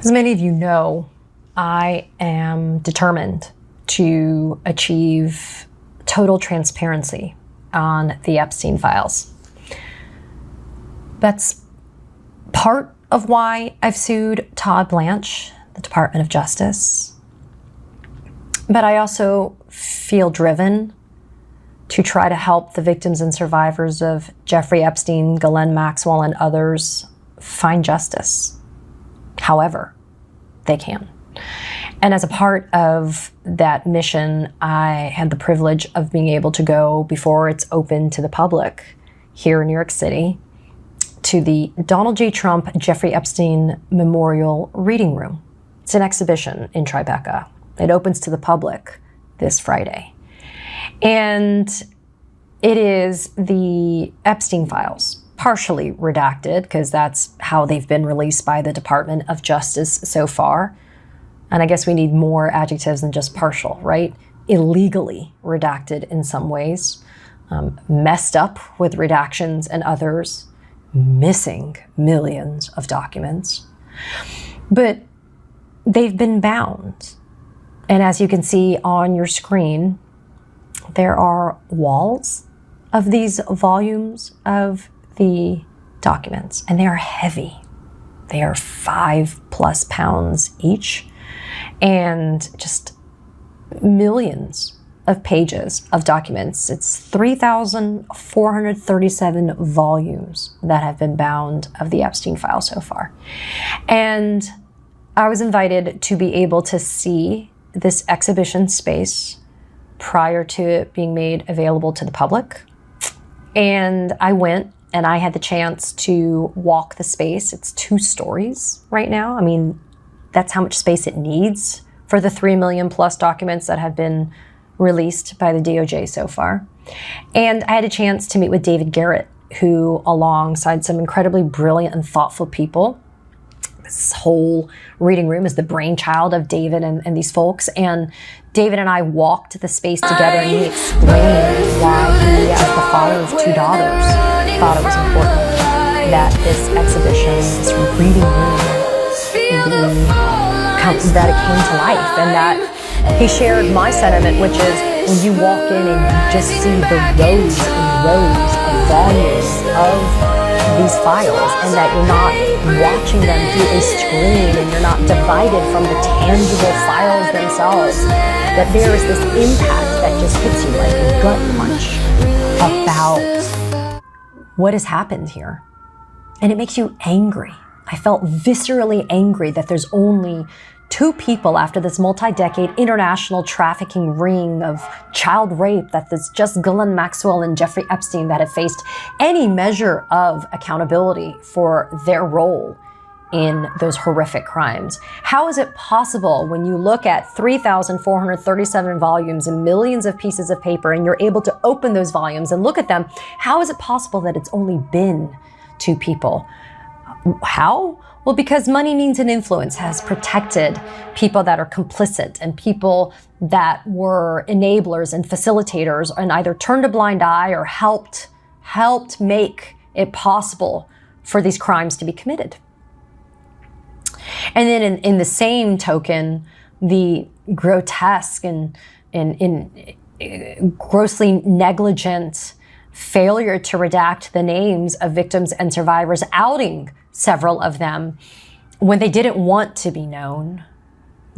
As many of you know, I am determined to achieve total transparency on the Epstein files. That's part of why I've sued Todd Blanche, the Department of Justice. But I also feel driven to try to help the victims and survivors of Jeffrey Epstein, Ghislaine Maxwell, and others find justice however they can. And as a part of that mission, I had the privilege of being able to go before it's open to the public here in New York City to the Donald J. Trump Jeffrey Epstein Memorial Reading Room. It's an exhibition in Tribeca. It opens to the public this Friday. And it is the Epstein files, partially redacted, because that's how they've been released by the Department of Justice so far. And I guess we need more adjectives than just partial, right? Illegally redacted in some ways, messed up with redactions and others, missing millions of documents. But they've been bound. And as you can see on your screen, there are walls of these volumes of the documents, and they are heavy. They are 5+ pounds each, and just millions of pages of documents. It's 3,437 volumes that have been bound of the Epstein file so far. And I was invited to be able to see this exhibition space prior to it being made available to the public. And I went and I had the chance to walk the space. It's 2 stories right now. I mean, that's how much space it needs for the 3 million+ documents that have been released by the DOJ so far. And I had a chance to meet with David Garrett, who, alongside some incredibly brilliant and thoughtful people, this whole reading room is the brainchild of David and these folks. And David and I walked the space together, and he explained why he, as the father of 2 daughters, thought it was important that this exhibition, this reading room, that it came to life. And that he shared my sentiment, which is when you walk in and you just see the rows and rows of volumes of these files, and that you're not watching them through a screen, and you're not divided from the tangible files themselves, that there is this impact that just hits you like a gut punch about what has happened here. And it makes you angry. I felt viscerally angry that there's only 2 people after this multi-decade international trafficking ring of child rape, that there's just Ghislaine Maxwell and Jeffrey Epstein that have faced any measure of accountability for their role in those horrific crimes. How is it possible, when you look at 3,437 volumes and millions of pieces of paper, and you're able to open those volumes and look at them, how is it possible that it's only been 2 people? How? Well, because money, means, and influence has protected people that are complicit and people that were enablers and facilitators, and either turned a blind eye or helped make it possible for these crimes to be committed. And then in the same token, the grotesque and grossly negligent failure to redact the names of victims and survivors, outing several of them when they didn't want to be known,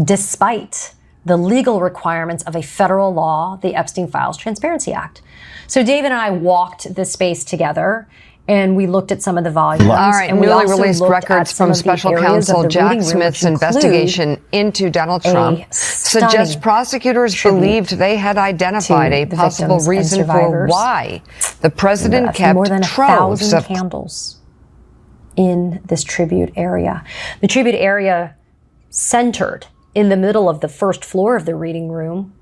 despite the legal requirements of a federal law, the Epstein Files Transparency Act. So David and I walked this space together, and we looked at some of the volumes. All right, and we newly also released looked records at some from of the Special areas of Counsel the Jack reading room, Smith's which include investigation into Donald Trump suggest prosecutors believed they had identified a possible reason for why the president kept more than troves 1,000 of candles in this tribute area. The tribute area centered in the middle of the first floor of the reading room,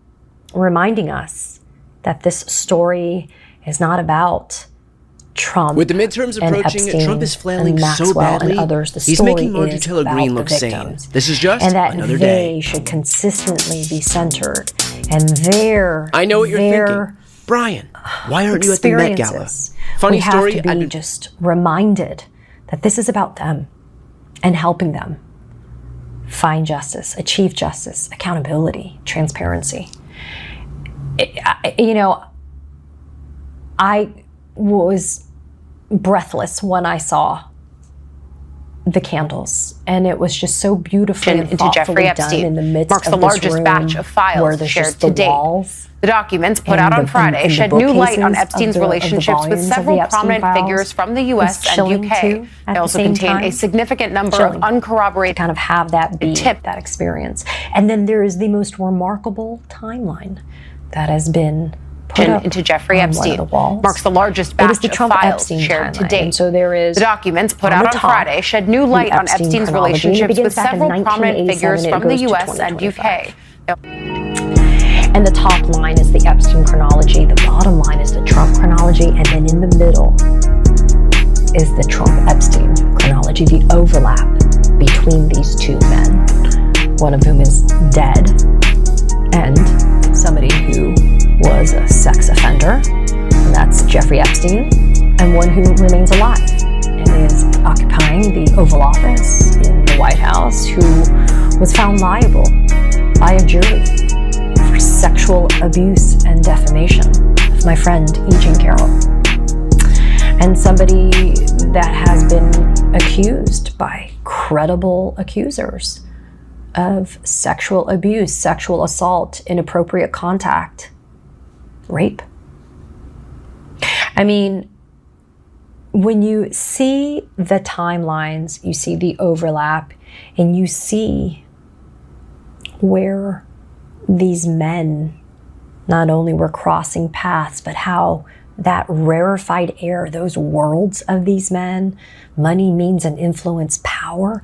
reminding us that this story is not about Trump. With the midterms approaching, Epstein, Trump is flailing Maxwell so badly, and others. The he's story making Marjorie Taylor Greene look sane. This is just and that another they day. should consistently be centered. And their I know what you're thinking. Brian, why aren't you at the Met Gala? Funny story. We have to be just reminded that this is about them and helping them. find justice, achieve justice, accountability, transparency. I was breathless when I saw the candles, and it was just so beautifully and into Jeffrey Epstein done in the midst marks of the this largest room batch of files shared to date. Walls. The documents put out on Friday shed new light on Epstein's relationships with several prominent figures from the U.S. and UK. They also contain a significant number of uncorroborated kind of have that be that experience. And then there is the most remarkable timeline that has been put up into Jeffrey Epstein marks the largest batch of files shared to date. And so there is the documents put out on Friday shed new light on Epstein's relationships with several prominent figures from the U.S. and UK. And the top line is the Epstein chronology, the bottom line is the Trump chronology, and then in the middle is the Trump-Epstein chronology, the overlap between these two men, one of whom is dead, and somebody who was a sex offender, and that's Jeffrey Epstein, and one who remains alive and is occupying the Oval Office in the White House, who was found liable by a jury for sexual abuse and defamation of my friend E. Jean Carroll, and somebody that has been accused by credible accusers of sexual abuse, sexual assault, inappropriate contact, rape. I mean, when you see the timelines, you see the overlap, and you see where these men not only were crossing paths, but how that rarefied air, those worlds of these men, money, means, and influence, power,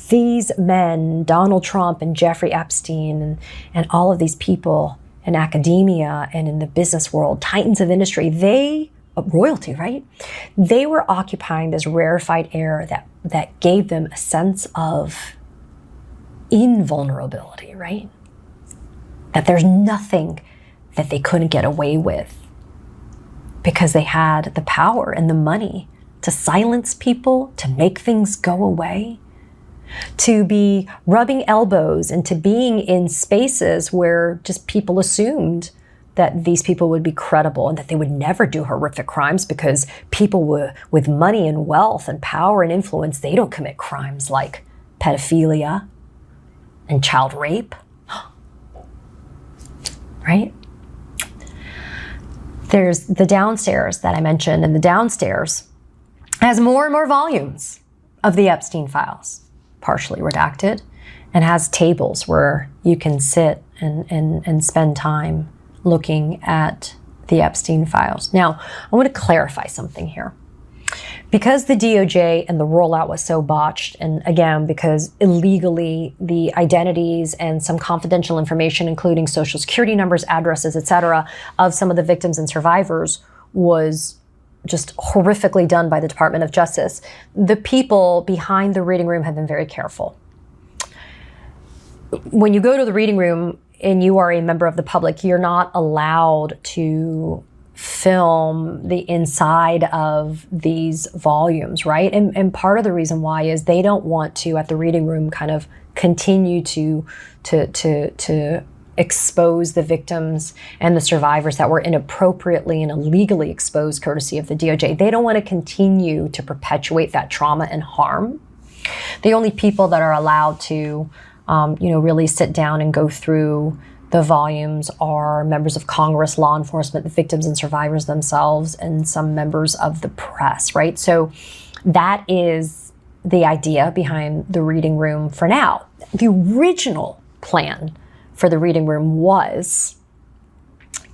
these men, Donald Trump and Jeffrey Epstein and all of these people in academia and in the business world, titans of industry, royalty, right? They were occupying this rarefied air that gave them a sense of invulnerability, right? That there's nothing that they couldn't get away with because they had the power and the money to silence people, to make things go away, to be rubbing elbows and to being in spaces where just people assumed that these people would be credible and that they would never do horrific crimes because people with money and wealth and power and influence, they don't commit crimes like pedophilia and child rape, right? There's the downstairs that I mentioned, and the downstairs has more and more volumes of the Epstein files, partially redacted, and has tables where you can sit and spend time looking at the Epstein files. Now, I want to clarify something here. Because the DOJ and the rollout was so botched, and again, because illegally the identities and some confidential information, including social security numbers, addresses, etc., of some of the victims and survivors was just horrifically done by the Department of Justice, the people behind the reading room have been very careful. When you go to the reading room and you are a member of the public, you're not allowed to film the inside of these volumes, right? And part of the reason why is they don't want to, at the reading room, kind of continue to expose the victims and the survivors that were inappropriately and illegally exposed courtesy of the DOJ. They don't want to continue to perpetuate that trauma and harm. The only people that are allowed to, really sit down and go through the volumes are members of Congress, law enforcement, the victims and survivors themselves, and some members of the press, right? So that is the idea behind the reading room for now. The original plan for the reading room was,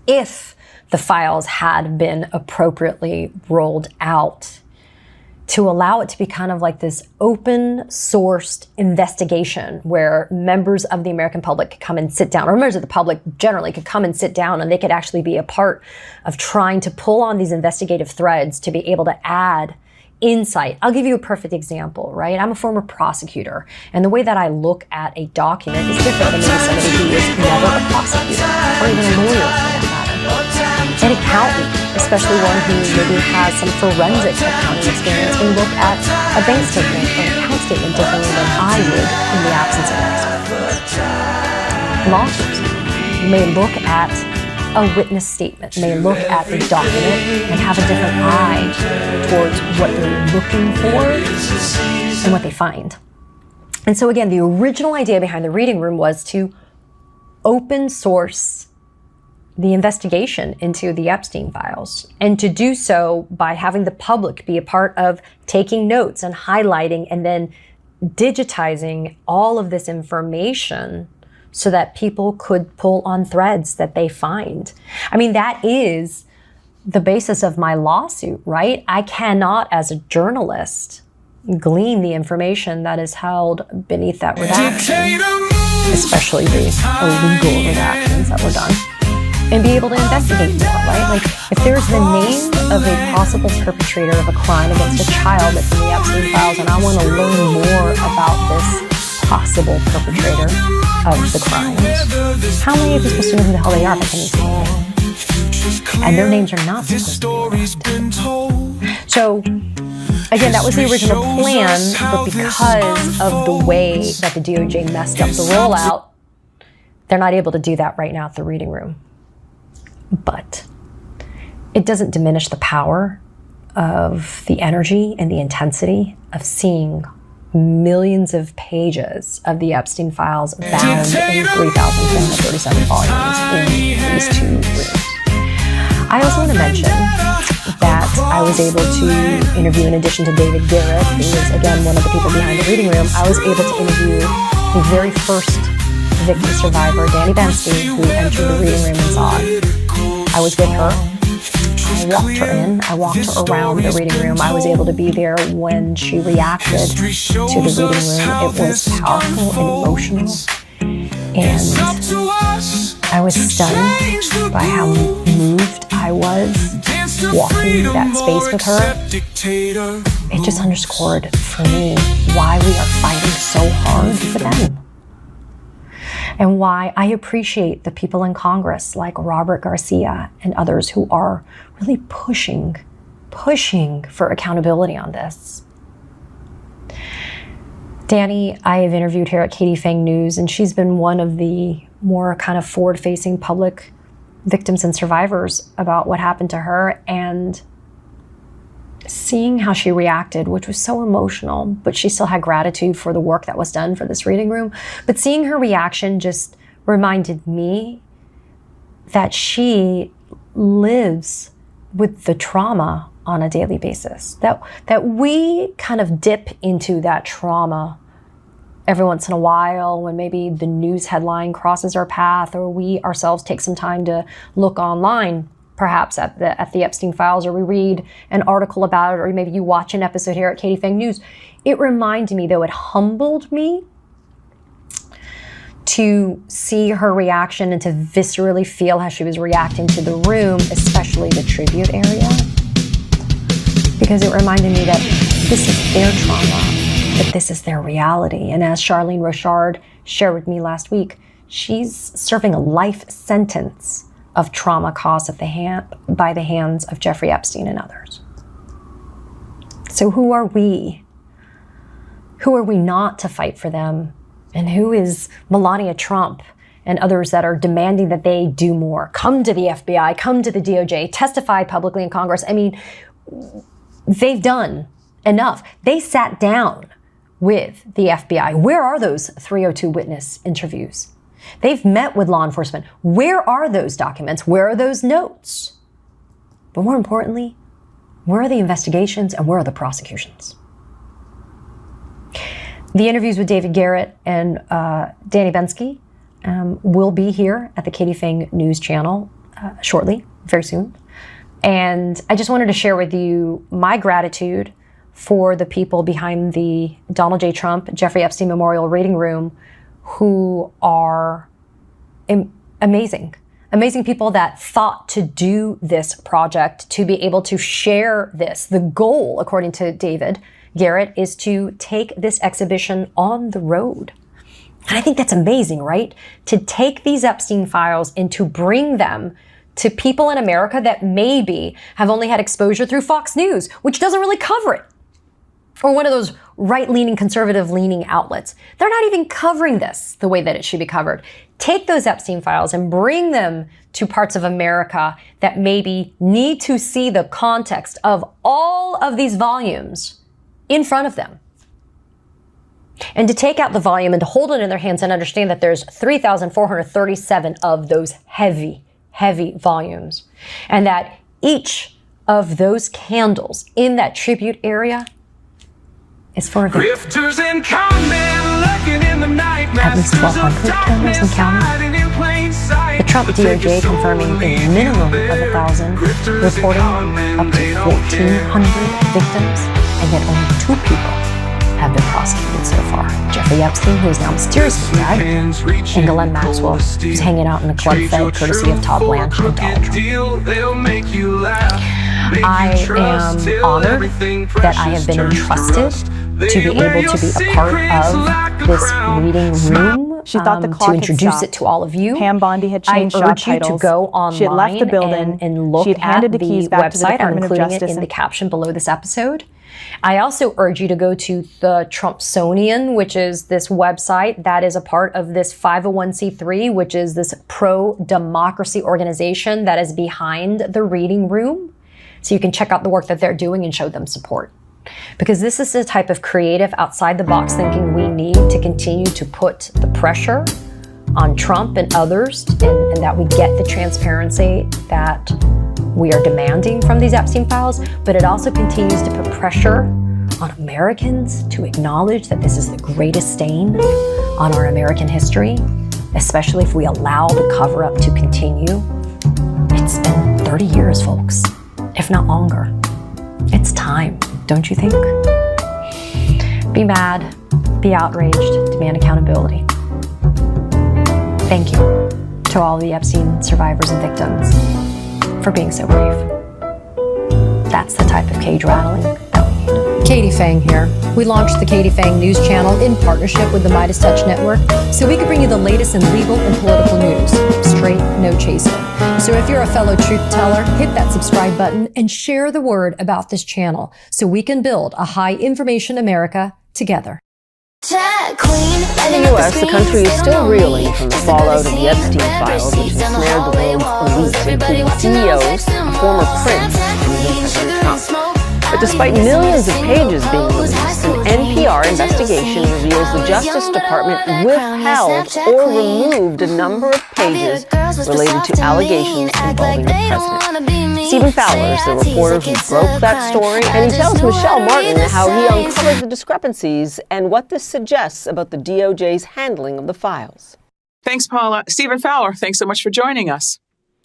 if the files had been appropriately rolled out, to allow it to be kind of like this open-sourced investigation where members of the American public could come and sit down, or members of the public generally could come and sit down, and they could actually be a part of trying to pull on these investigative threads to be able to add insight. I'll give you a perfect example, right? I'm a former prosecutor, and the way that I look at a document is different than maybe somebody who is never a prosecutor, or even a lawyer for that matter. An accountant, especially one who maybe has some forensic accounting experience, can look at a bank statement or an account statement differently than I would in the absence of experts. Law enforcement may look at a witness statement, may look at a document and have a different eye towards what they're looking for and what they find. And so again, the original idea behind the reading room was to open source the investigation into the Epstein files, and to do so by having the public be a part of taking notes and highlighting and then digitizing all of this information so that people could pull on threads that they find. I mean, that is the basis of my lawsuit, right? I cannot, as a journalist, glean the information that is held beneath that redaction, especially the illegal redactions that were done, and be able to investigate more, right? Like, if there's the name of a possible perpetrator of a crime against a child that's in the Epstein files, and I want to learn more about this possible perpetrator of the crimes, how am I supposed to know who the hell they are if I can't even see their name? And their names are not supposed to be released. So, again, that was the original plan, but because of the way that the DOJ messed up the rollout, they're not able to do that right now at the reading room. But it doesn't diminish the power of the energy and the intensity of seeing millions of pages of the Epstein files bound in 3,437 volumes in these 2 rooms. I also want to mention that I was able to interview, in addition to David Garrett, who is, again, one of the people behind the reading room, I was able to interview the very first victim survivor, Danny Bensky, who entered the reading room and saw it. I was with her. I walked her in. I walked her around the reading room. I was able to be there when she reacted to the reading room. It was powerful and emotional. And I was stunned by how moved I was walking that space with her. It just underscored for me why we are fighting so hard for them. And why I appreciate the people in Congress like Robert Garcia and others who are really pushing for accountability on this. Danny, I have interviewed here at Katie Phang News, and she's been one of the more kind of forward-facing public victims and survivors about what happened to her, and seeing how she reacted, which was so emotional, but she still had gratitude for the work that was done for this reading room. But seeing her reaction just reminded me that she lives with the trauma on a daily basis, that we kind of dip into that trauma every once in a while when maybe the news headline crosses our path, or we ourselves take some time to look online, perhaps at the Epstein files, or we read an article about it, or maybe you watch an episode here at Katie Phang News. It reminded me, though, it humbled me to see her reaction and to viscerally feel how she was reacting to the room, especially the tribute area, because it reminded me that this is their trauma, that this is their reality. And as Charlene Rochard shared with me last week, she's serving a life sentence of trauma caused by the hands of Jeffrey Epstein and others. So who are we? Who are we not to fight for them? And who is Melania Trump and others that are demanding that they do more? Come to the FBI, come to the DOJ, testify publicly in Congress. I mean, they've done enough. They sat down with the FBI. Where are those 302 witness interviews? They've met with law enforcement. Where are those documents? Where are those notes? But more importantly, where are the investigations and where are the prosecutions? The interviews with David Garrett and Danny Bensky will be here at the Katie Phang News channel shortly, very soon. And I just wanted to share with you my gratitude for the people behind the Donald J. Trump, Jeffrey Epstein Memorial Reading Room, who are amazing people that thought to do this project, to be able to share this. The goal, according to David Garrett, is to take this exhibition on the road. And I think that's amazing, right? To take these Epstein files and to bring them to people in America that maybe have only had exposure through Fox News, which doesn't really cover it. or one of those right-leaning, conservative-leaning outlets. They're not even covering this the way that it should be covered. Take those Epstein files and bring them to parts of America that maybe need to see the context of all of these volumes in front of them. And to take out the volume and to hold it in their hands and understand that there's 3,437 of those heavy, heavy volumes. And that each of those candles in that tribute area is for a victim. At least 1,200 candles and counting. The Trump DOJ confirming a minimum of 1,000, reporting up to 1,400 victims, and yet only 2 people have been prosecuted so far. Jeffrey Epstein, who is now mysteriously dead, and Ghislaine Maxwell, who's hanging out in a club fed courtesy of Todd Blanche and Donald Trump. I am honored that I have been entrusted to be able to be a part of this reading room. She thought the clock to introduce had it to all of you. Pam Bondi had changed job titles. I urge you to go online. She had left the building and look She'd handed at the keys the back to the website. I'm Department of including it Justice in the caption below this episode. I also urge you to go to the Trumpsonian, which is this website that is a part of this 501c3, which is this pro-democracy organization that is behind the reading room. So you can check out the work that they're doing and show them support. Because this is the type of creative, outside-the-box thinking we need to continue to put the pressure on Trump and others, and that we get the transparency that we are demanding from these Epstein files, but it also continues to put pressure on Americans to acknowledge that this is the greatest stain on our American history, especially if we allow the cover-up to continue. It's been 30 years, folks, if not longer. It's time, don't you think? Be mad, be outraged, demand accountability. Thank you to all the Epstein survivors and victims for being so brave. That's the type of cage rattling that we need. Katie Phang here. We launched the Katie Phang News Channel in partnership with the Midas Touch Network so we could bring you the latest in legal and political news, straight, no chaser. So if you're a fellow truth teller, hit that subscribe button and share the word about this channel so we can build a high information America together. In the U.S., the country is still reeling from the fallout of the Epstein files, which ensnared the world's elite, including CEOs, a former prince, and even President Trump. But despite millions of pages being released, an NPR investigation reveals the Justice Department withheld or removed a number of pages related to allegations involving the president. Stephen Fowler is the reporter who broke that story, and he tells Michelle Martin how he uncovered the discrepancies and what this suggests about the DOJ's handling of the files. Thanks, Paula. Stephen Fowler, thanks so much for joining us.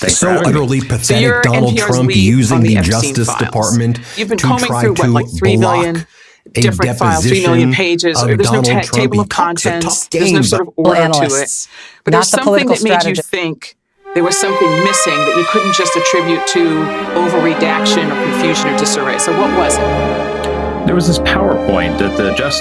So utterly pathetic, Donald Trump using the Justice Department You've been to combing try through to like 3 million different files, 3 million pages. There's no table of contents. There's no sort of order to it. But there's something that made you think there was something missing that you couldn't just attribute to over-redaction or confusion or disarray. So what was it? There was this PowerPoint that the Justice